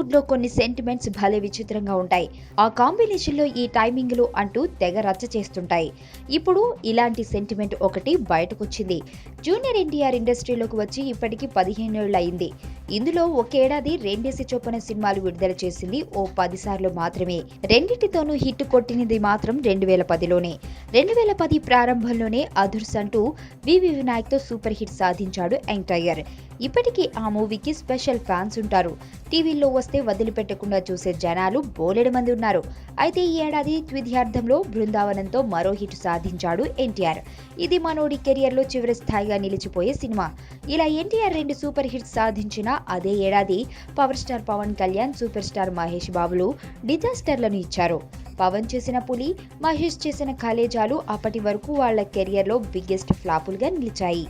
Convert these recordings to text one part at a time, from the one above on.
టాలీవుడ్ లో కొన్ని సెంటిమెంట్స్ భలే విచిత్రంగా ఉంటాయి. ఆ కాంబినేషన్ లో ఈ టైమింగ్లు అంటూ తెగ రచ్చ చేస్తుంటాయి. ఇప్పుడు ఇలాంటి సెంటిమెంట్ ఒకటి బయటకొచ్చింది. జూనియర్ ఎన్టీఆర్ ఇండస్ట్రీలోకి వచ్చి ఇప్పటికి 15 ఏళ్లు అయింది. ఇందులో ఒకేడాది రెండేసి చొప్పున సినిమాలు విడుదల చేసింది ఓ 10 సార్లు మాత్రమే. రెండింటితోనూ హిట్ కొట్టినది మాత్రం 2010లోనే. 2010 ప్రారంభంలోనే అధుర్స్ అంటూ వివి వినాయక్ తో సూపర్ హిట్ సాధించాడు యంగ్ టైగర్. ఇప్పటికీ ఆ మూవీకి స్పెషల్ ఫ్యాన్స్ ఉంటారు. టీవీల్లో వస్తే వదిలిపెట్టకుండా చూసే జనాలు బోలెడు మంది ఉన్నారు. అయితే ఈ ఏడాది ద్వితీయార్థంలో బృందావనంతో మరో హిట్ సాధించాడు ఎన్టీఆర్. ఇది మనోడి కెరియర్ లో చివరి స్థాయిగా నిలిచిపోయే సినిమా. ఇలా ఎన్టీఆర్ 2 సూపర్ హిట్స్ సాధించిన అదే ఏడాది power star Pawan Kalyan, super star Mahesh బాబులు డిజాస్టర్లను ఇచ్చారు. పవన్ చేసిన పులి, మహేష్ చేసిన కలేజాలు అప్పటి వరకు వాళ్ల కెరియర్ లో బిగ్గెస్ట్ ఫ్లాపులుగా నిలిచాయి.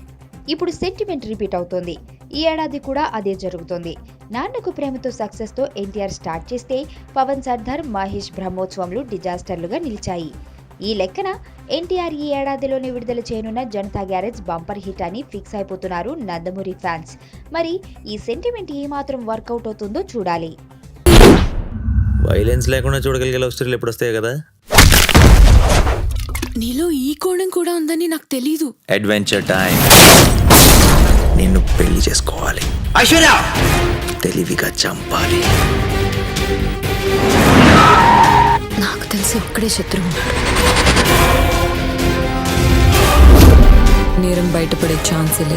ఇప్పుడు సెంటిమెంట్ రిపీట్ అవుతోంది. ఈ ఏడాది కూడా అదే జరుగుతోంది. నాన్నకు ప్రేమతో సక్సెస్ తో ఎన్టీఆర్ స్టార్ట్ చేస్తే పవన్ సర్దార్, మహేష్ బ్రహ్మోత్సవంలు డిజాస్టర్లుగా నిలిచాయి. ఈ లెక్కన ఎన్టీఆర్ ఈ ఏడాదిలోనే విడుదల చేయనున్న జనతా గ్యారేజ్ బంపర్ హిట్ అని ఫిక్స్ అయిపోతున్నారు నందమూరి ఫ్యాన్స్. మరి ఈ సెంటిమెంట్ ఏమాత్రం వర్కౌట్ అవుతుందో చూడాలి. వైలెన్స్ లేకుండా చూడగలిగే లవ్ స్టోరీలు ఎప్పుడు వస్తాయి కదా. నీలో ఈ కోణం కూడా ఉందని నాకు తెలీదు. Adventure time. నిన్ను పెళ్లి చేసుకోవాలి, ఐశ్వర్య తెలివిగా చంపాలి. నాకు తెలిసి ఒక్కడే శత్రువు ఉన్నాడు. నేరం బయటపడే ఛాన్స్ లేదు.